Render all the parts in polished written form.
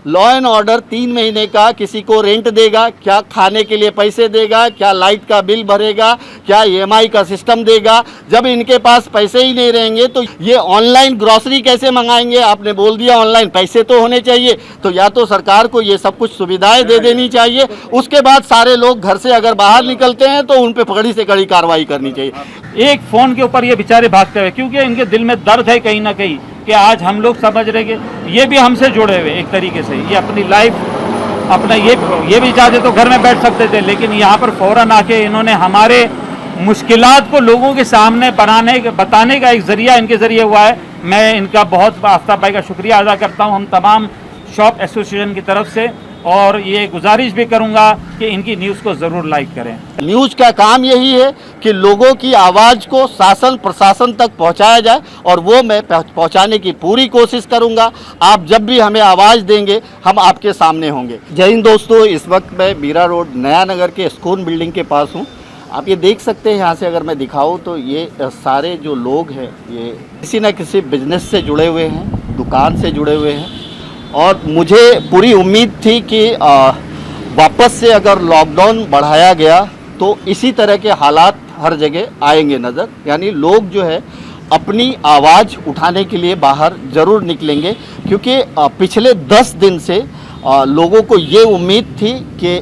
Law and order 3 महीने का किसी को रेंट देगा क्या, खाने के लिए पैसे देगा क्या, लाइट का बिल भरेगा क्या, ईएमआई का सिस्टम देगा। जब इनके पास पैसे ही नहीं रहेंगे तो ये ऑनलाइन ग्रॉसरी कैसे मंगाएंगे। आपने बोल दिया ऑनलाइन, पैसे तो होने चाहिए, तो या तो सरकार को ये सब कुछ सुविधाएं दे देनी चाहिए, उसके बाद सारे लोग घर से अगर बाहर निकलते हैं तो उन पे कड़ी से कड़ी कार्रवाई करनी चाहिए। एक फोन के ऊपर ये बेचारे भागते हुए, क्योंकि इनके दिल में दर्द है कहीं ना कहीं कि आज हम लोग समझ रहे कि ये भी हमसे जुड़े हुए एक तरीके से, ये अपनी लाइफ अपना ये भी चाहते तो घर में बैठ सकते थे, लेकिन यहाँ पर फौरन आके इन्होंने हमारे मुश्किलात को लोगों के सामने बताने का एक ज़रिया इनके ज़रिए हुआ है। मैं इनका बहुत आफ्ताब भाई का शुक्रिया अदा करता हूँ हम तमाम शॉप एसोसिएशन की तरफ से, और ये गुजारिश भी करूंगा कि इनकी न्यूज़ को ज़रूर लाइक करें। न्यूज़ का काम यही है कि लोगों की आवाज़ को शासन प्रशासन तक पहुंचाया जाए, और वो मैं पहुंचाने की पूरी कोशिश करूंगा। आप जब भी हमें आवाज़ देंगे हम आपके सामने होंगे। जय हिंद दोस्तों, इस वक्त मैं बीरा रोड नया नगर के स्कूल बिल्डिंग के पास हूँ। आप ये देख सकते हैं, यहाँ से अगर मैं दिखाऊँ तो ये सारे जो लोग हैं ये किसी न किसी बिजनेस से जुड़े हुए हैं, दुकान से जुड़े हुए हैं, और मुझे पूरी उम्मीद थी कि वापस से अगर लॉकडाउन बढ़ाया गया तो इसी तरह के हालात हर जगह आएंगे नज़र। यानी लोग जो है अपनी आवाज़ उठाने के लिए बाहर ज़रूर निकलेंगे, क्योंकि पिछले 10 दिन से लोगों को ये उम्मीद थी कि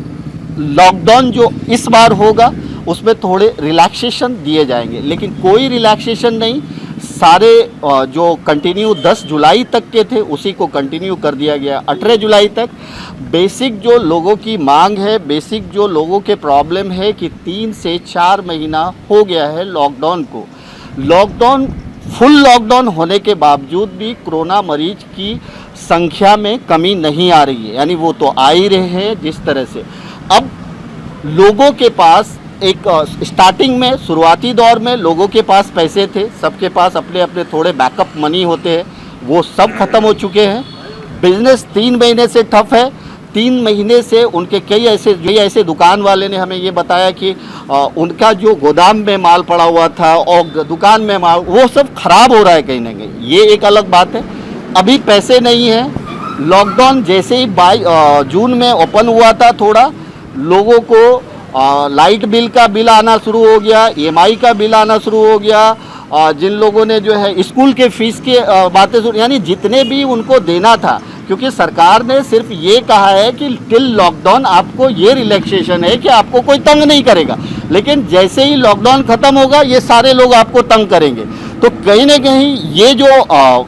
लॉकडाउन जो इस बार होगा उसमें थोड़े रिलैक्सेशन दिए जाएंगे, लेकिन कोई रिलैक्सेशन नहीं। सारे जो कंटिन्यू 10 जुलाई तक के थे उसी को कंटिन्यू कर दिया गया 18 जुलाई तक। बेसिक जो लोगों की मांग है, बेसिक जो लोगों के प्रॉब्लम है कि 3 से 4 महीना हो गया है लॉकडाउन को। फुल लॉकडाउन होने के बावजूद भी कोरोना मरीज की संख्या में कमी नहीं आ रही है, यानी वो तो आ ही रहे हैं जिस तरह से। अब लोगों के पास एक स्टार्टिंग में शुरुआती दौर में लोगों के पास पैसे थे, सबके पास अपने अपने थोड़े बैकअप मनी होते हैं, वो सब ख़त्म हो चुके हैं। बिजनेस 3 महीने से ठप है। 3 महीने से उनके कई ऐसे दुकान वाले ने हमें ये बताया कि उनका जो गोदाम में माल पड़ा हुआ था और दुकान में माल वो सब ख़राब हो रहा है कहीं ना कहीं। ये एक अलग बात है। अभी पैसे नहीं हैं। लॉकडाउन जैसे ही जून में ओपन हुआ था, थोड़ा लोगों को लाइट बिल का बिल आना शुरू हो गया, ईएमआई का बिल आना शुरू हो गया। जिन लोगों ने जो है स्कूल के फीस की बातें यानी जितने भी उनको देना था, क्योंकि सरकार ने सिर्फ ये कहा है कि टिल लॉकडाउन आपको ये रिलैक्सेशन है कि आपको कोई तंग नहीं करेगा, लेकिन जैसे ही लॉकडाउन ख़त्म होगा ये सारे लोग आपको तंग करेंगे। तो कहीं ना कहीं ये जो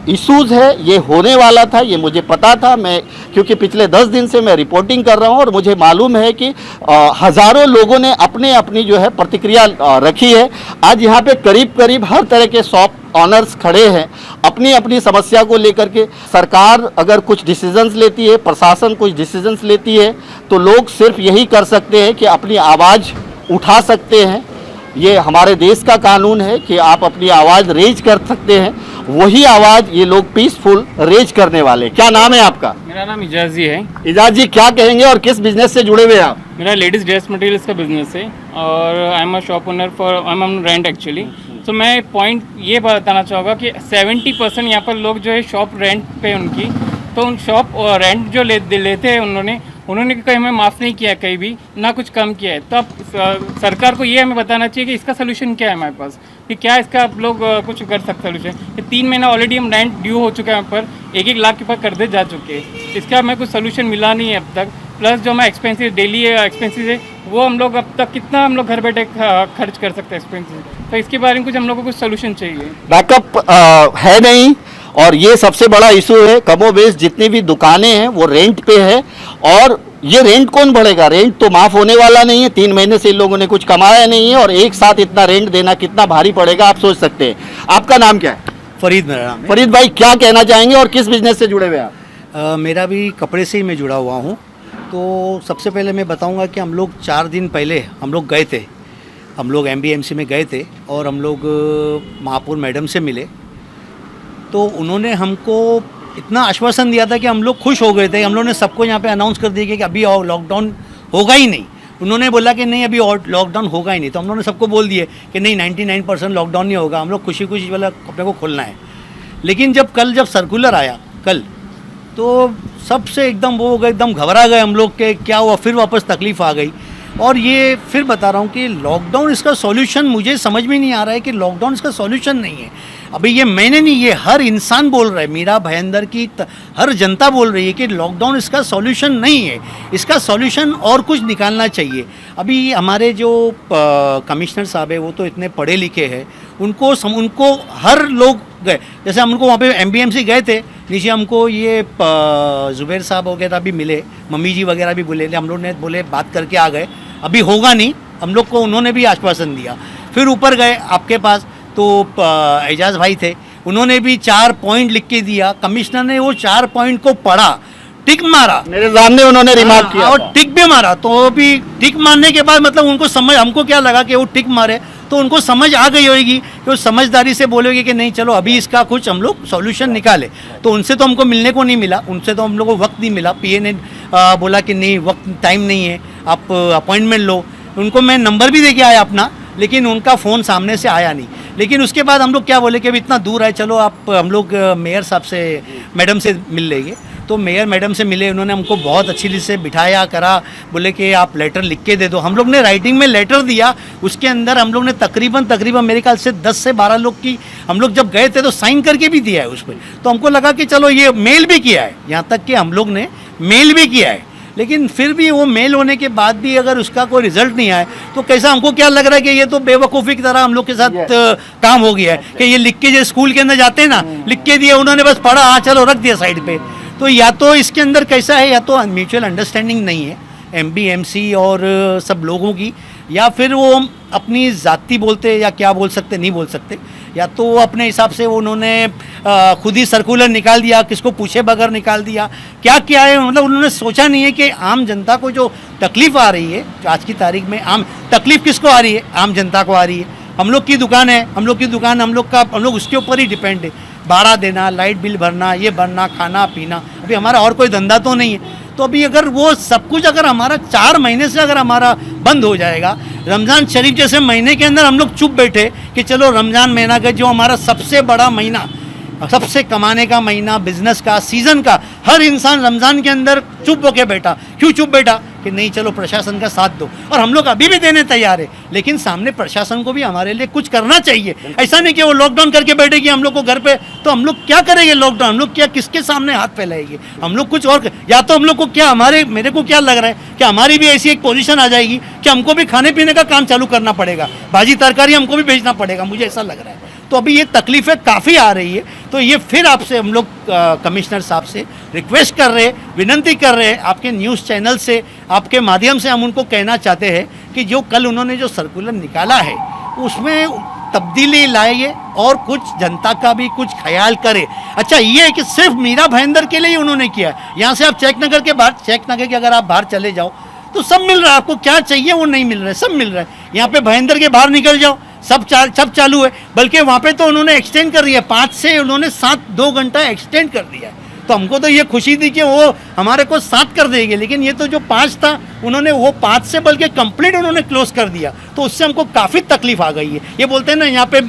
इश्यूज़ है ये होने वाला था, ये मुझे पता था। मैं क्योंकि पिछले 10 दिन से मैं रिपोर्टिंग कर रहा हूँ और मुझे मालूम है कि हज़ारों लोगों ने अपनी जो है प्रतिक्रिया रखी है। आज यहाँ पे करीब हर तरह के शॉप ऑनर्स खड़े हैं अपनी अपनी समस्या को लेकर के। सरकार अगर कुछ डिसीजंस लेती है, प्रशासन कुछ डिसीजंस लेती है, तो लोग सिर्फ यही कर सकते हैं कि अपनी आवाज़ उठा सकते हैं। ये हमारे देश का कानून है कि आप अपनी आवाज़ रेज कर सकते हैं, वही आवाज़ ये लोग पीसफुल रेज करने वाले। क्या नाम है आपका? मेरा नाम इजाजी है। इजाज जी, क्या कहेंगे और किस बिजनेस से जुड़े हुए हैं आप? मेरा लेडीज़ ड्रेस मटेरियल्स का बिजनेस है और I am a shop owner for I am on rent actually. तो मैं पॉइंट ये बताना चाहूँगा कि 70% यहाँ पर लोग जो है शॉप रेंट पे उनकी, तो उन शॉप रेंट जो लेते हैं उन्होंने कहीं हमें माफ़ नहीं किया, कहीं भी ना कुछ कम किया है। तो अब सरकार को ये हमें बताना चाहिए कि इसका सोल्यूशन क्या है हमारे पास, कि क्या इसका आप लोग कुछ कर सकते हैं सोल्यूशन। 3 महीना ऑलरेडी हम रेंट ड्यू हो चुका है, यहाँ पर 1-1 लाख के ऊपर कर्जे जा चुके हैं। इसका हमें कुछ सोल्यूशन मिला नहीं है अब तक। प्लस जो हमारे एक्सपेंसिस डेली एक्सपेंसिस है वो हम लोग अब तक कितना हम लोग घर बैठे खर्च कर सकते हैं एक्सपेंसिस, तो इसके बारे में कुछ हम लोग को कुछ सोल्यूशन चाहिए। बैकअप है नहीं, और ये सबसे बड़ा इशू है। कमोबेश जितनी भी दुकानें हैं वो रेंट पे है, और ये रेंट कौन भरेगा? रेंट तो माफ़ होने वाला नहीं है। 3 महीने से इन लोगों ने कुछ कमाया नहीं है, और एक साथ इतना रेंट देना कितना भारी पड़ेगा आप सोच सकते हैं। आपका नाम क्या है? फरीद मेरा नाम है। फरीद भाई, क्या कहना चाहेंगे और किस बिजनेस से जुड़े हुए हैं आप? मेरा भी कपड़े से ही मैं जुड़ा हुआ हूँ। तो सबसे पहले मैं बताऊँगा कि हम लोग 4 दिन पहले हम लोग गए थे, हम लोग MBMC में गए थे और हम लोग महापौर मैडम से मिले। तो उन्होंने हमको इतना आश्वासन दिया था कि हम लोग खुश हो गए थे। हम लोगों ने सबको यहाँ पे अनाउंस कर दिया कि अभी लॉकडाउन होगा ही नहीं। उन्होंने बोला कि नहीं अभी और लॉकडाउन होगा ही नहीं, तो हम लोगों ने सबको बोल दिए कि नहीं 99% लॉकडाउन नहीं होगा, हम लोग खुशी खुशी वाला अपने को खोलना है। लेकिन जब सर्कुलर आया कल, तो सबसे एकदम वो हो गए, एकदम घबरा गए हम लोग के क्या हुआ, फिर वापस तकलीफ़ आ गई। और ये फिर बता रहा हूँ कि लॉकडाउन इसका सॉल्यूशन मुझे समझ में नहीं आ रहा है कि लॉकडाउन इसका सॉल्यूशन नहीं है। अभी ये मैंने नहीं, ये हर इंसान बोल रहा है, मीरा भाईंदर की हर जनता बोल रही है कि लॉकडाउन इसका सॉल्यूशन नहीं है, इसका सॉल्यूशन और कुछ निकालना चाहिए। अभी हमारे जो कमिश्नर साहब है वो तो इतने पढ़े लिखे हैं, उनको हर लोग गए, जैसे हम उनको वहाँ पे MBMC गए थे, नीचे हमको ये जुबैर साहब वगैरह भी मिले, मम्मी जी वगैरह भी बोले, हम लोग ने बोले बात करके आ गए, अभी होगा नहीं, हम लोग को उन्होंने भी आश्वासन दिया। फिर ऊपर गए आपके पास तो एजाज भाई थे, उन्होंने भी 4 पॉइंट लिख के दिया, कमिश्नर ने वो 4 पॉइंट को पढ़ा, टिक मारा, मेरे सामने उन्होंने रिमार्क किया और था। टिक भी मारा। तो अभी टिक मारने के बाद मतलब उनको समझ, हमको क्या लगा कि वो टिक मारे तो उनको समझ आ गई होगी कि वो समझदारी से बोलेगी कि नहीं चलो अभी इसका कुछ हम लोग सॉल्यूशन निकाले। तो उनसे तो हमको मिलने को नहीं मिला, उनसे तो हम लोग को वक्त नहीं मिला। PA ने बोला कि नहीं वक्त टाइम नहीं है, आप अपॉइंटमेंट लो। उनको मैं नंबर भी दे के आया अपना, लेकिन उनका फ़ोन सामने से आया नहीं। लेकिन उसके बाद हम लोग क्या बोले कि अभी इतना दूर आए, चलो आप हम लोग मेयर साहब से, मैडम से मिल लेंगे। तो मेयर मैडम से मिले, उन्होंने हमको बहुत अच्छी से बिठाया करा, बोले कि आप लेटर लिख के दे दो। हम लोग ने राइटिंग में लेटर दिया, उसके अंदर हम लोग ने तकरीबन मेरे ख्याल से 10 से 12 लोग की हम लोग जब गए थे तो साइन करके भी दिया है उस पर। तो हमको लगा कि चलो ये मेल भी किया है, यहाँ तक कि हम लोग ने मेल भी किया है, लेकिन फिर भी वो मेल होने के बाद भी अगर उसका कोई रिजल्ट नहीं आए तो कैसा, हमको क्या लग रहा है कि ये तो बेवकूफ़ी की तरह हम लोग के साथ काम हो गया है कि ये लिख के जो स्कूल के अंदर जाते हैं ना, लिख के दिया उन्होंने, बस पढ़ा, हाँ चलो रख दिया साइड पे। तो या तो इसके अंदर कैसा है, या तो म्यूचुअल अंडरस्टैंडिंग नहीं है MBMC और सब लोगों की, या फिर वो अपनी ज़ाती बोलते या क्या बोल सकते, नहीं बोल सकते, या तो वो अपने हिसाब से उन्होंने खुद ही सर्कुलर निकाल दिया, किसको पूछे बगैर निकाल दिया, क्या है, मतलब उन्होंने सोचा नहीं है कि आम जनता को जो तकलीफ़ आ रही है आज की तारीख में, आम तकलीफ़ किसको आ रही है, आम जनता को आ रही है। हम लोग की दुकान है, हम लोग उसके ऊपर ही डिपेंड है, भाड़ा देना, लाइट बिल भरना, ये भरना, खाना पीना, अभी हमारा और कोई धंधा तो नहीं है। तो अभी अगर वो सब कुछ अगर हमारा 4 महीने से अगर हमारा बंद हो जाएगा, रमज़ान शरीफ जैसे महीने के अंदर हम लोग चुप बैठे कि चलो रमज़ान महीना का जो हमारा सबसे बड़ा महीना, सबसे कमाने का महीना, बिजनेस का, सीज़न का, हर इंसान रमज़ान के अंदर चुप होके बैठा। क्यों चुप बैठा? कि नहीं चलो प्रशासन का साथ दो, और हम लोग अभी भी देने तैयार है, लेकिन सामने प्रशासन को भी हमारे लिए कुछ करना चाहिए। ऐसा नहीं कि वो लॉकडाउन करके बैठेगी हम लोग को घर पे, तो हम लोग क्या करेंगे लॉकडाउन, हम लोग क्या किसके सामने हाथ फैलाएंगे, हम लोग कुछ और, या तो हम लोग को क्या, मेरे को क्या लग रहा है कि हमारी भी ऐसी एक पोजीशन आ जाएगी कि हमको भी खाने पीने का काम चालू करना पड़ेगा, भाजी तरकारी हमको भी बेचना पड़ेगा, मुझे ऐसा लग रहा है। तो अभी ये तकलीफ़ें काफ़ी आ रही है, तो ये फिर आपसे हम लोग कमिश्नर साहब से रिक्वेस्ट कर रहे हैं, विनंती कर रहे हैं, आपके न्यूज़ चैनल से, आपके माध्यम से हम उनको कहना चाहते हैं कि जो कल उन्होंने जो सर्कुलर निकाला है उसमें तब्दीली लाइए और कुछ जनता का भी कुछ ख्याल करे। अच्छा ये है कि सिर्फ मीरा भाईंदर के लिए ही उन्होंने किया है, यहाँ से आप चेकनगर के अगर आप बाहर चले जाओ तो सब मिल रहा है, आपको क्या चाहिए वो नहीं मिल रहा है, सब मिल रहा है। यहाँ पे भाईंदर के बाहर निकल जाओ, सब चालू है, बल्कि वहाँ पे तो उन्होंने एक्सटेंड कर दिया, 5 से उन्होंने 2 घंटा एक्सटेंड कर दिया है। तो हमको तो ये खुशी थी कि वो हमारे को 7 कर देंगे, लेकिन ये तो जो 5 था उन्होंने वो 5 से बल्कि कंप्लीट उन्होंने क्लोज कर दिया, तो उससे हमको काफ़ी तकलीफ आ गई है। ये बोलते हैं ना यहाँ पे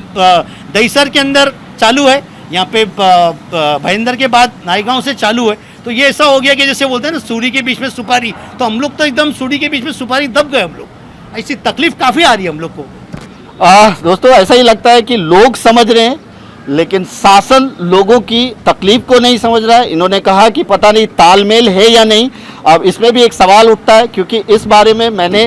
दहीसर के अंदर चालू है, यहाँ पे भाईंदर के बाद नाईगांव से चालू है, तो ये ऐसा हो गया कि जैसे बोलते हैं ना सूरी के बीच में सुपारी, तो हम लोग तो एकदम सूरी के बीच में सुपारी दब गए हम लोग, ऐसी तकलीफ काफ़ी आ रही है हम लोग को। दोस्तों ऐसा ही लगता है कि लोग समझ रहे हैं लेकिन शासन लोगों की तकलीफ को नहीं समझ रहा है। इन्होंने कहा कि पता नहीं तालमेल है या नहीं। अब इसमें भी एक सवाल उठता है क्योंकि इस बारे में मैंने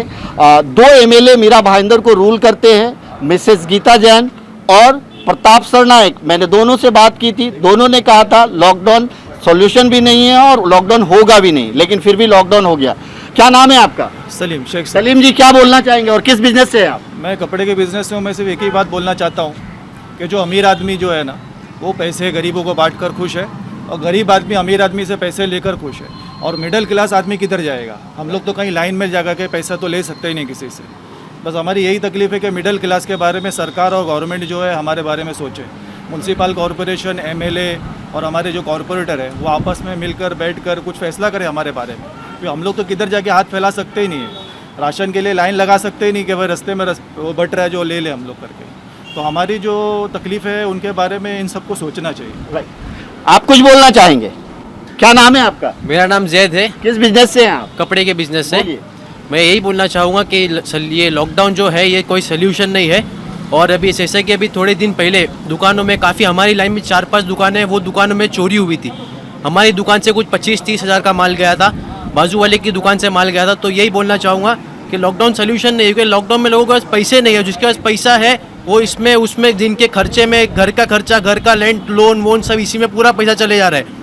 2 MLA मीरा भाईंदर को रूल करते हैं, मिसेस गीता जैन और प्रताप सरनायक, मैंने दोनों से बात की थी, दोनों ने कहा था लॉकडाउन सॉल्यूशन भी नहीं है और लॉकडाउन होगा भी नहीं, लेकिन फिर भी लॉकडाउन हो गया। क्या नाम है आपका? सलीम शेख। सलीम जी क्या बोलना चाहेंगे और किस बिजनेस से हैं आप? मैं कपड़े के बिज़नेस से हूँ। मैं सिर्फ एक ही बात बोलना चाहता हूँ कि जो अमीर आदमी जो है ना वो पैसे गरीबों को बांट कर खुश है, और गरीब आदमी अमीर आदमी से पैसे लेकर खुश है, और मिडिल क्लास आदमी किधर जाएगा। हम लोग तो कहीं लाइन में जाकर के पैसा तो ले सकते ही नहीं किसी से। बस हमारी यही तकलीफ़ है कि मिडिल क्लास के बारे में सरकार और गवर्नमेंट जो है हमारे बारे में सोचे। म्यूनसिपल कॉरपोरेशन, MLA और हमारे जो कॉरपोरेटर है वो आपस में मिलकर बैठकर कुछ फैसला करें हमारे बारे में, क्योंकि हम लोग तो किधर जाके हाथ फैला सकते ही नहीं है, राशन के लिए लाइन लगा सकते ही नहीं कि भाई रास्ते में वो बट रहा है जो ले ले हम लोग करके। तो हमारी जो तकलीफ़ है उनके बारे में इन सबको सोचना चाहिए। आप कुछ बोलना चाहेंगे? क्या नाम है आपका? मेरा नाम जैद है, किस बिजनेस से हैं आप? कपड़े के बिजनेस से। बोलिए। मैं यही बोलना चाहूँगा कि ये लॉकडाउन जो है ये कोई सोल्यूशन नहीं है। और अभी जैसे कि अभी थोड़े दिन पहले दुकानों में काफ़ी, हमारी लाइन में 4-5 दुकानें, वो दुकानों में चोरी हुई थी। हमारी दुकान से कुछ 25-30 हज़ार का माल गया था, बाजू वाले की दुकान से माल गया था। तो यही बोलना चाहूँगा कि लॉकडाउन सोल्यूशन नहीं है, क्योंकि लॉकडाउन में लोगों के पास पैसे नहीं है। जिसके पास पैसा है वो इसमें उसमें दिन के खर्चे में, घर का खर्चा, घर का रेंट, लोन वोन सब इसी में पूरा पैसा चले जा रहा है।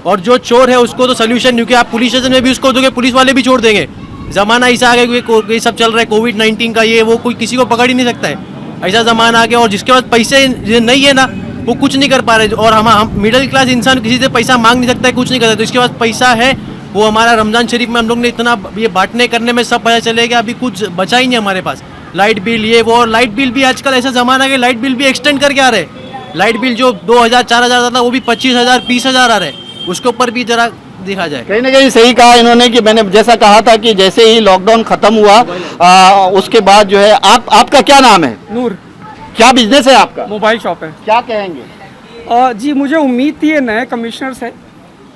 और जो चोर है उसको तो सोल्यूशन, क्योंकि आप पुलिस स्टेशन में भी उसको दोगे, पुलिस वाले भी छोड़ देंगे। ज़माना ऐसा आ गया कि ये सब चल रहा है, कोविड-19 का, ये वो, कोई किसी को पकड़ ही नहीं सकता है, ऐसा ज़माना आ गया। और जिसके पास पैसे नहीं है ना, वो कुछ नहीं कर पा रहे। और हम मिडिल क्लास इंसान किसी से पैसा मांग नहीं सकता है, कुछ नहीं करता। तो इसके पास पैसा है, वो हमारा रमज़ान शरीफ में हम लोग ने इतना ये बांटने करने में सब पता चलेगा, अभी कुछ बचा ही नहीं हमारे पास। लाइट बिल ये वो, और लाइट बिल भी आजकल ऐसा ज़माना है, लाइट बिल भी एक्सटेंड करके आ रहे हैं। लाइट बिल जो 2000-4000 था वो भी 25,000-20,000 आ रहे हैं। उसके ऊपर भी जरा देखा जाए। कहीं ना कहीं सही कहा इन्होंने कि मैंने जैसा कहा था कि जैसे ही लॉकडाउन खत्म हुआ उसके बाद जो है आपका क्या नाम है? नूर, क्या बिजनेस है आपका? मोबाइल शॉप है। क्या कहेंगे? जी मुझे उम्मीद थी ये नए कमिश्नर से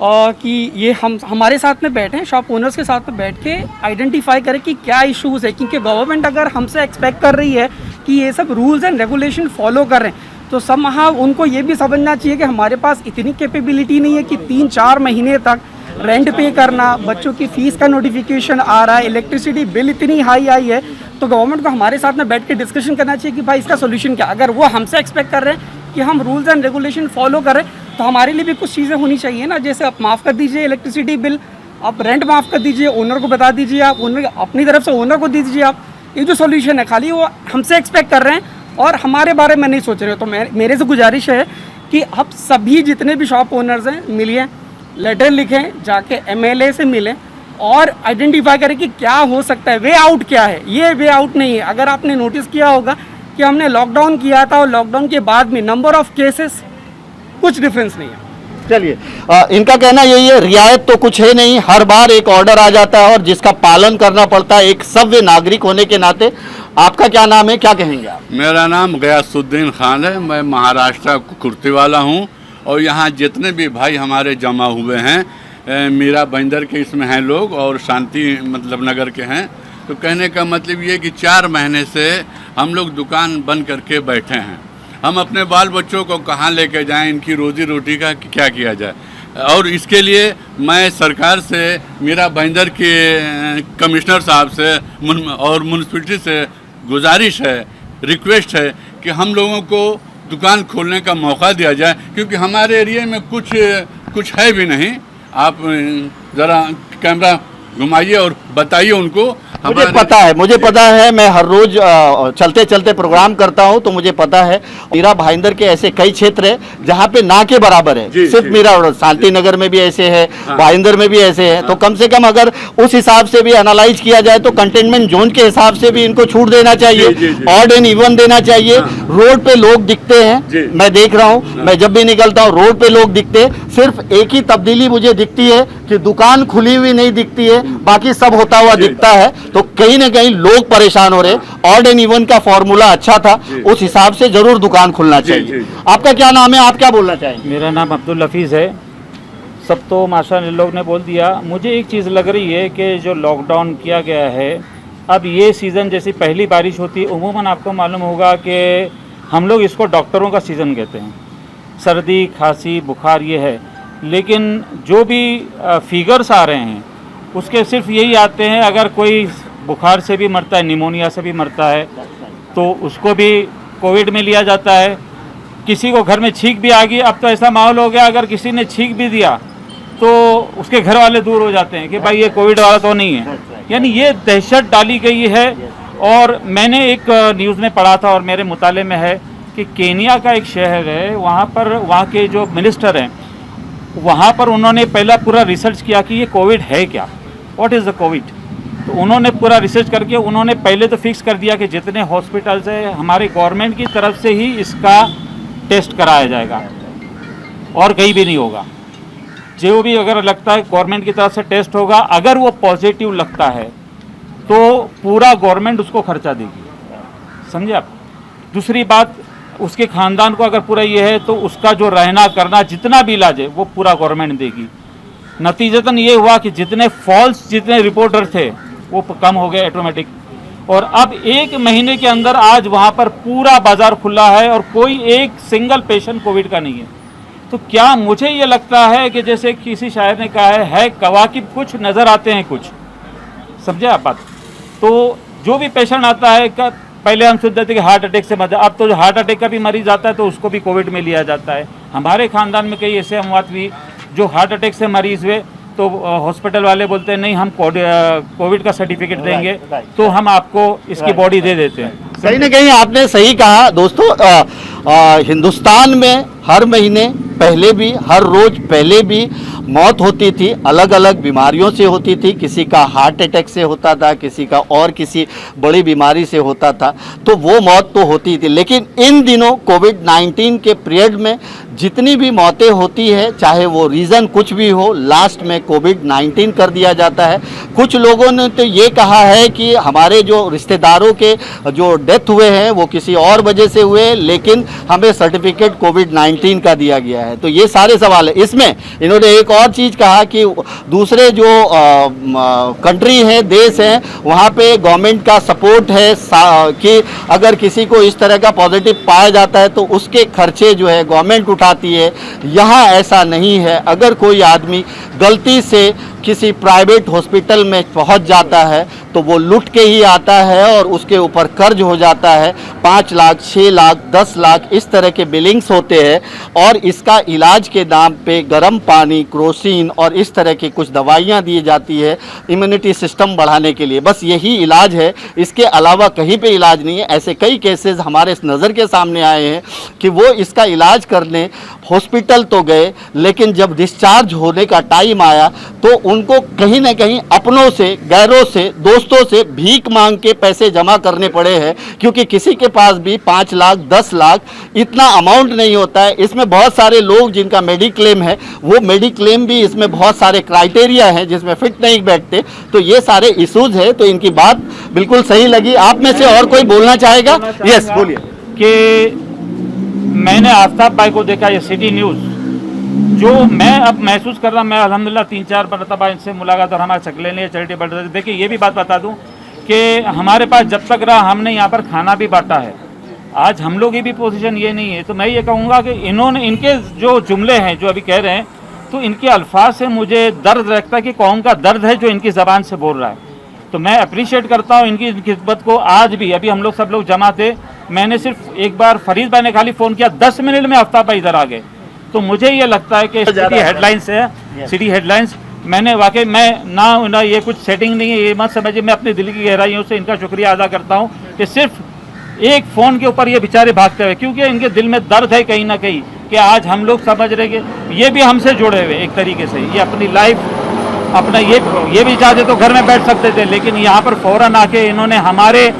कि ये हमारे साथ में बैठे, शॉप ओनर्स के साथ में बैठ के आइडेंटिफाई करें कि क्या इश्यूज़ है। क्योंकि गवर्नमेंट अगर हमसे एक्सपेक्ट कर रही है कि ये सब रूल्स एंड रेगुलेशन फॉलो करें, तो समहाउ उनको ये भी समझना चाहिए कि हमारे पास इतनी कैपेबिलिटी नहीं है कि 3-4 महीने तक रेंट पे करना, बच्चों की फ़ीस का नोटिफिकेशन आ रहा है, इलेक्ट्रिसिटी बिल इतनी हाई आई है। तो गवर्नमेंट को हमारे साथ में बैठ के डिस्कशन करना चाहिए कि भाई इसका सोल्यूशन क्या। अगर वो हमसे एक्सपेक्ट कर रहे हैं कि हम रूल्स एंड रेगुलेशन फॉलो करें, तो हमारे लिए भी कुछ चीज़ें होनी चाहिए ना। जैसे आप माफ़ कर दीजिए इलेक्ट्रिसिटी बिल, आप रेंट माफ़ कर दीजिए, ओनर को बता दीजिए, आप ओनर अपनी तरफ से ओनर को दे दीजिए। आप ये जो सोल्यूशन है खाली वो हमसे एक्सपेक्ट कर रहे हैं और हमारे बारे में नहीं सोच रहे हो। तो मेरे से गुजारिश है कि आप सभी जितने भी शॉप ओनर्स हैं मिलिए, लेटर लिखें, जाके MLA से मिलें और आइडेंटिफाई करें कि क्या हो सकता है, वे आउट क्या है। ये वे आउट नहीं है। अगर आपने नोटिस किया होगा कि हमने लॉकडाउन किया था और लॉकडाउन के बाद में नंबर ऑफ केसेस कुछ डिफरेंस नहीं है। चलिए, इनका कहना यही है, रियायत तो कुछ है नहीं, हर बार एक ऑर्डर आ जाता है और जिसका पालन करना पड़ता है एक सभ्य नागरिक होने के नाते। आपका क्या नाम है, क्या कहेंगे आप? मेरा नाम गयासुद्दीन खान है, मैं महाराष्ट्र कुर्ती वाला हूँ। और यहाँ जितने भी भाई हमारे जमा हुए हैं, मीरा बंदर के इसमें हैं लोग और शांति मतलब नगर के हैं। तो कहने का मतलब ये कि 4 महीने से हम लोग दुकान बंद करके बैठे हैं। हम अपने बाल बच्चों को कहाँ लेके जाएं, इनकी रोजी रोटी का क्या किया जाए। और इसके लिए मैं सरकार से, मीरा बंदर के कमिश्नर साहब से और म्यूनसिपलिटी से गुजारिश है, रिक्वेस्ट है कि हम लोगों को दुकान खोलने का मौका दिया जाए, क्योंकि हमारे एरिया में कुछ है भी नहीं। आप ज़रा कैमरा घुमाइए और बताइए उनको। मुझे पता है, मैं हर रोज चलते चलते प्रोग्राम करता हूं, तो मुझे पता है मीरा भाईंदर के ऐसे कई क्षेत्र है जहां पे ना के बराबर है। सिर्फ मीरा, शांति नगर में भी ऐसे है, भाईंदर में भी ऐसे है। तो कम से कम अगर उस हिसाब से भी एनालाइज किया जाए तो कंटेनमेंट जोन के हिसाब से भी इनको छूट देना चाहिए, ऑड एंड इवन देना चाहिए। रोड पे लोग दिखते हैं, मैं देख रहा हूँ, मैं जब भी निकलता हूँ रोड पे लोग दिखते हैं। सिर्फ एक ही तब्दीली मुझे दिखती है कि दुकान खुली हुई नहीं दिखती है, बाकी सब होता हुआ दिखता है। तो कहीं ना कहीं लोग परेशान हो रहे। ऑड एंड इवन का फॉर्मूला अच्छा था, उस हिसाब से जरूर दुकान खुलना चाहिए। आपका क्या नाम है, आप क्या बोलना चाहेंगे? मेरा नाम अब्दुल हफीज़ है। सब तो माशाअल्लाह लोग ने बोल दिया। मुझे एक चीज़ लग रही है कि जो लॉकडाउन किया गया है, अब ये सीज़न जैसी पहली बारिश होती है, उमूमन आपको मालूम होगा कि हम लोग इसको डॉक्टरों का सीज़न कहते हैं। सर्दी, खांसी, बुखार ये है, लेकिन जो भी फिगर्स आ रहे हैं उसके सिर्फ यही आते हैं, अगर कोई बुखार से भी मरता है, निमोनिया से भी मरता है, तो उसको भी कोविड में लिया जाता है। किसी को घर में छींक भी आ गई, अब तो ऐसा माहौल हो गया अगर किसी ने छींक भी दिया तो उसके घर वाले दूर हो जाते हैं कि भाई ये कोविड वाला तो नहीं है। यानी ये दहशत डाली गई है। और मैंने एक न्यूज़ में पढ़ा था और मेरे मुताले में है कि केनिया का एक शहर है, वहाँ पर वहाँ के जो मिनिस्टर हैं, वहाँ पर उन्होंने पहला पूरा रिसर्च किया कि ये कोविड है क्या, व्हाट इज़ द कोविड। तो उन्होंने पूरा रिसर्च करके उन्होंने पहले तो फिक्स कर दिया कि जितने हॉस्पिटल्स है हमारे गवर्नमेंट की तरफ से ही इसका टेस्ट कराया जाएगा और कहीं भी नहीं होगा। जो भी अगर लगता है गवर्नमेंट की तरफ से टेस्ट होगा, अगर वो पॉजिटिव लगता है तो पूरा गवर्नमेंट उसको खर्चा देगी, समझे आप। दूसरी बात, उसके ख़ानदान को अगर पूरा ये है तो उसका जो रहना करना जितना भी इलाज है वो पूरा गवर्नमेंट देगी। नतीजतन ये हुआ कि जितने जितने रिपोर्टर थे वो कम हो गए ऑटोमेटिक। और अब 1 महीने के अंदर आज वहाँ पर पूरा बाजार खुला है और कोई एक सिंगल पेशेंट कोविड का नहीं है। तो क्या मुझे ये लगता है कि जैसे किसी शायर ने कहा है कवाकिब कुछ नज़र आते हैं कुछ, समझे आप बात। तो जो भी पेशेंट आता है पहले हम सुनते थे कि हार्ट अटैक से मर, अब तो जो हार्ट अटैक का भी मरीज आता है तो उसको भी कोविड में लिया जाता है। हमारे खानदान में कई ऐसे अमवात हुई जो हार्ट अटैक से मरीज हुए तो हॉस्पिटल वाले बोलते हैं नहीं हम कोविड का सर्टिफिकेट देंगे तो हम आपको इसकी बॉडी दे देते हैं। कहीं ना कहीं आपने सही कहा दोस्तों। हिंदुस्तान में हर महीने पहले भी, हर रोज पहले भी मौत होती थी, अलग अलग बीमारियों से होती थी। किसी का हार्ट अटैक से होता था, किसी का और किसी बड़ी बीमारी से होता था, तो वो मौत तो होती थी। लेकिन इन दिनों कोविड-19 के पीरियड में जितनी भी मौतें होती है, चाहे वो रीज़न कुछ भी हो, लास्ट में कोविड-19 कर दिया जाता है। कुछ लोगों ने तो ये कहा है कि हमारे जो रिश्तेदारों के जो डेथ हुए हैं वो किसी और वजह से हुए, लेकिन हमें सर्टिफिकेट कोविड-19 का दिया गया है। तो ये सारे सवाल है। इसमें इन्होंने एक और चीज़ कहा कि दूसरे जो कंट्री हैं, देश हैं, वहाँ पे गवर्नमेंट का सपोर्ट है कि अगर किसी को इस तरह का पॉजिटिव पाया जाता है तो उसके खर्चे जो है गवर्नमेंट उठाती है। यहाँ ऐसा नहीं है। अगर कोई आदमी गलती से किसी प्राइवेट हॉस्पिटल में पहुंच जाता है तो वो लुट के ही आता है और उसके ऊपर कर्ज हो जाता है। 5 लाख, 6 लाख, 10 लाख इस तरह के बिलिंग्स होते हैं और इसका इलाज के नाम पे गर्म पानी, क्रोसिन और इस तरह की कुछ दवाइयाँ दी जाती है इम्यूनिटी सिस्टम बढ़ाने के लिए। बस यही इलाज है, इसके अलावा कहीं पे इलाज नहीं है। ऐसे कई केसेस हमारे नज़र के सामने आए हैं कि वो इसका इलाज करने हॉस्पिटल तो गए, लेकिन जब डिस्चार्ज होने का टाइम आया तो उनको कहीं ना कहीं अपनों से, गैरों से, दोस्तों से भीख मांग के पैसे जमा करने पड़े हैं, क्योंकि किसी के पास भी 5 लाख, 10 लाख इतना अमाउंट नहीं होता है। इसमें बहुत सारे लोग जिनका मेडिक्लेम है, वो मेडिक्लेम भी इसमें बहुत सारे क्राइटेरिया हैं जिसमें फिट नहीं बैठते। तो ये सारे इश्यूज है। तो इनकी बात बिल्कुल सही लगी। आप में से और कोई बोलना चाहेगा? यस, बोलिए। कि मैंने आफ्ताब भाई को देखा, ये सिटी न्यूज़ जो मैं अब महसूस कर रहा, मैं अल्हम्दुलिल्लाह 3-4 मरतबा इनसे मुलाकात और हमारे शक्लें लिए चैरिटेबल। देखिए ये भी बात बता दूं कि हमारे पास जब तक रहा हमने यहाँ पर खाना भी बांटा है। आज हम लोग की भी पोजीशन ये नहीं है। तो मैं ये कहूँगा कि इन्होंने, इनके जो जुमले हैं जो अभी कह रहे हैं, तो इनके अल्फाज से मुझे दर्द लगता है कि कौम का दर्द है जो इनकी ज़बान से बोल रहा है। तो मैं अप्रिशिएट करता हूँ इनकी खिदमत को। आज भी अभी हम लोग सब लोग जमा थे, मैंने सिर्फ एक बार फरीद भाई ने खाली फ़ोन किया, 10 मिनट में आफ्ताब भाई इधर आ गए। तो मुझे ये लगता है कि सिटी हेडलाइंस है, सिटी हेडलाइंस मैंने वाकई, मैं ना ये कुछ सेटिंग नहीं है, ये मत समझिए। मैं अपनी दिल की गहराइयों से इनका शुक्रिया अदा करता हूँ कि सिर्फ एक फ़ोन के ऊपर ये बेचारे भागते हुए, क्योंकि इनके दिल में दर्द है कहीं ना कहीं कि आज हम लोग समझ रहे कि ये भी हमसे जुड़े हुए एक तरीके से। ये अपनी लाइफ, अपना ये भी चाहते तो घर में बैठ सकते थे, लेकिन यहाँ पर फ़ौरन आके इन्होंने हमारे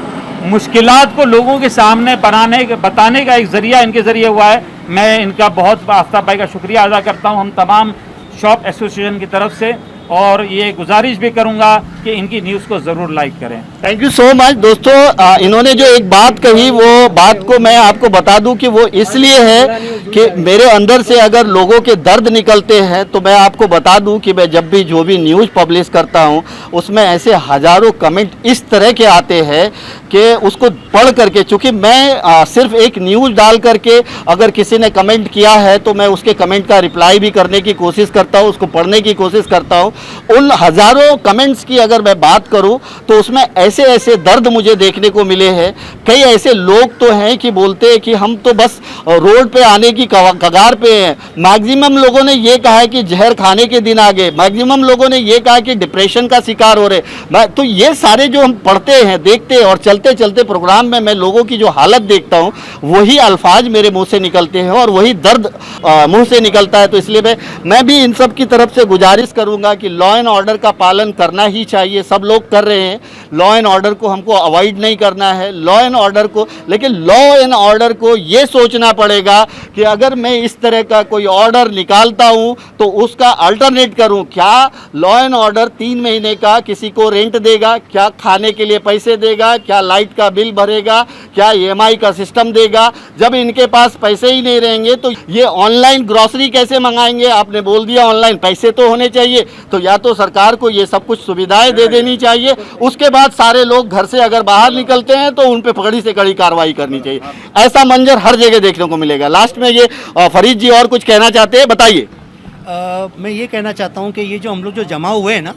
मुश्किलात को लोगों के सामने बताने का एक ज़रिया इनके ज़रिए हुआ है। मैं इनका बहुत आफ्ताब भाई का शुक्रिया अदा करता हूँ हम तमाम शॉप एसोसिएशन की तरफ से, और ये गुजारिश भी करूँगा कि इनकी न्यूज़ को ज़रूर लाइक करें। थैंक यू सो मच दोस्तों। इन्होंने जो एक बात कही वो बात को मैं आपको बता दूं कि वो इसलिए है कि मेरे अंदर से अगर लोगों के दर्द निकलते हैं तो मैं आपको बता दूं कि मैं जब भी जो भी न्यूज़ पब्लिश करता हूं उसमें ऐसे हज़ारों कमेंट इस तरह के आते हैं कि उसको पढ़ करके, चूँकि मैं सिर्फ एक न्यूज़ डाल करके अगर किसी ने कमेंट किया है तो मैं उसके कमेंट का रिप्लाई भी करने की कोशिश करता हूँ, उसको पढ़ने की कोशिश करता हूँ। उन हज़ारों कमेंट्स की अगर मैं बात करूं तो उसमें ऐसे ऐसे दर्द मुझे देखने को मिले हैं। कई ऐसे लोग तो हैं कि बोलते हैं कि हम तो बस रोड पे आने की कगार पे हैं। मैक्सिमम लोगों ने ये कहा है कि जहर खाने के दिन आ गए। मैक्सिमम लोगों ने ये कहा कि डिप्रेशन का शिकार हो रहे। तो ये सारे जो हम पढ़ते हैं, देखते हैं और चलते चलते प्रोग्राम में मैं लोगों की जो हालत देखता हूँ वही अल्फाज मेरे मुँह से निकलते हैं और वही दर्द मुँह से निकलता है। तो इसलिए मैं भी इन सब की तरफ से गुजारिश करूँगा कि लॉ एंड ऑर्डर का पालन करना ही चाहिए। चाहिए, सब लोग कर रहे हैं। लॉ एंड ऑर्डर को हमको अवॉइड नहीं करना है, लॉ एंड ऑर्डर को, लेकिन लॉ एंड ऑर्डर को ये सोचना पड़ेगा कि अगर मैं इस तरह का कोई ऑर्डर निकालता हूँ तो उसका अल्टरनेट करूँ। क्या लॉ एंड ऑर्डर 3 महीने का किसी को रेंट देगा, क्या खाने के लिए पैसे देगा, क्या लाइट का बिल भरेगा, क्या EMI का सिस्टम देगा? जब इनके पास पैसे ही नहीं रहेंगे तो ये ऑनलाइन ग्रॉसरी कैसे मंगाएंगे? आपने बोल दिया ऑनलाइन, पैसे तो होने चाहिए। तो या तो सरकार को ये सब कुछ सुविधाएं दे देनी चाहिए, उसके बाद सारे लोग घर से अगर बाहर निकलते हैं तो उन पे कड़ी से कड़ी कार्रवाई करनी चाहिए। ऐसा मंजर हर जगह देखने को मिलेगा। लास्ट में ये फरीद जी और कुछ कहना चाहते हैं, बताइए। मैं ये कहना चाहता हूँ कि ये जो हम लोग जो जमा हुए हैं ना,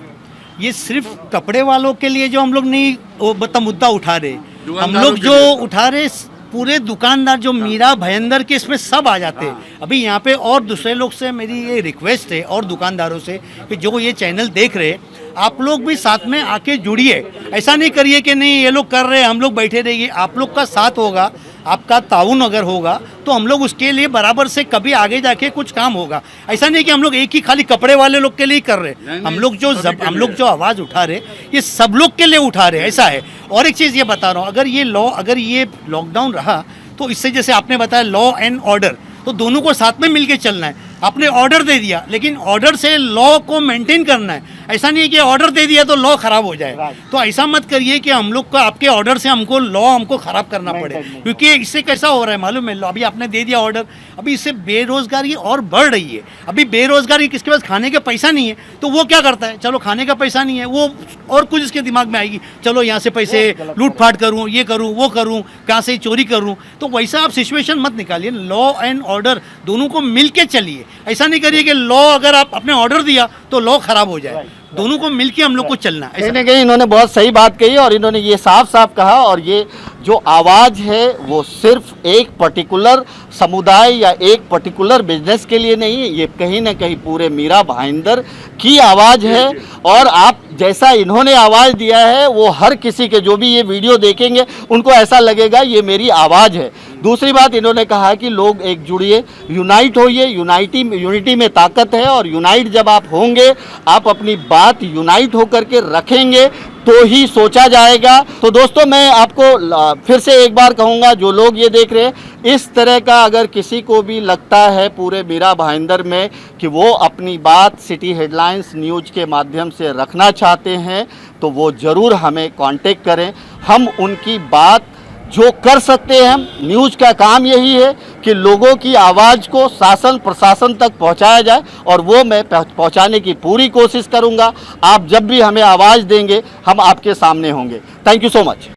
ये सिर्फ कपड़े वालों के लिए जो हम लोग नहीं वो मुद्दा उठा रहे, हम लोग जो उठा रहे पूरे दुकानदार जो मीरा भयंदर के इसमें सब आ जाते हैं। अभी यहाँ पे और दूसरे लोग से मेरी ये रिक्वेस्ट है और दुकानदारों से कि जो ये चैनल देख रहे, आप लोग भी साथ में आके जुड़िए। ऐसा नहीं करिए कि नहीं ये लोग कर रहे हैं हम लोग बैठे रहिए। आप लोग का साथ होगा, आपका ताउन अगर होगा तो हम लोग उसके लिए बराबर से कभी आगे जाके कुछ काम होगा। ऐसा नहीं कि हम लोग एक ही खाली कपड़े वाले लोग के लिए कर रहे, हम लोग जो आवाज़ उठा रहे ये सब लोग के लिए उठा रहे, ऐसा है। और एक चीज़ ये बता रहा हूँ, अगर ये लॉकडाउन रहा तो इससे जैसे आपने बताया लॉ एंड ऑर्डर, तो दोनों को साथ में मिलके चलना है। आपने ऑर्डर दे दिया लेकिन ऑर्डर से लॉ को मेंटेन करना है। ऐसा नहीं है कि ऑर्डर दे दिया तो लॉ खराब हो जाए। तो ऐसा मत करिए कि हम लोग का आपके ऑर्डर से हमको खराब करना पड़े, क्योंकि इससे कैसा हो रहा है मालूम है? अभी आपने दे दिया ऑर्डर, अभी इससे बेरोजगारी और बढ़ रही है। अभी बेरोजगारी, किसके पास खाने का पैसा नहीं है तो वो क्या करता है, चलो खाने का पैसा नहीं है, वो और कुछ इसके दिमाग में आएगी, चलो यहाँ से पैसे लूट फाट करूँ, ये करूँ वो करूँ, कहाँ से चोरी करूँ। तो वैसा आप सिचुएशन मत निकालिए। लॉ एंड ऑर्डर दोनों को मिल के चलिए। ऐसा नहीं करिए कि लॉ अगर आप अपने ऑर्डर दिया तो लॉ खराब हो जाए। दोनों को मिलके हम लोग को चलना है। कहीं ना कहीं इन्होंने बहुत सही बात कही और इन्होंने ये साफ साफ कहा। और ये जो आवाज़ है वो सिर्फ एक पर्टिकुलर समुदाय या एक पर्टिकुलर बिजनेस के लिए नहीं है, ये कहीं ना कहीं पूरे मीरा भाईंदर की आवाज़ है। और आप जैसा इन्होंने आवाज़ दिया है वो हर किसी के जो भी ये वीडियो देखेंगे उनको ऐसा लगेगा ये मेरी आवाज़ है। दूसरी बात इन्होंने कहा कि लोग एक जुड़िए, यूनाइट होइए, यूनिटी में ताकत है। और यूनाइट जब आप होंगे, आप अपनी बात यूनाइट होकर के रखेंगे तो ही सोचा जाएगा। तो दोस्तों मैं आपको फिर से एक बार कहूँगा, जो लोग ये देख रहे हैं, इस तरह का अगर किसी को भी लगता है पूरे मीरा भाईंदर में कि वो अपनी बात सिटी हेडलाइंस न्यूज़ के माध्यम से रखना चाहते हैं तो वो ज़रूर हमें कांटेक्ट करें। हम उनकी बात जो कर सकते हैं, न्यूज़ का काम यही है कि लोगों की आवाज़ को शासन प्रशासन तक पहुंचाया जाए और वो मैं पहुंचाने की पूरी कोशिश करूंगा। आप जब भी हमें आवाज़ देंगे हम आपके सामने होंगे। Thank you so much.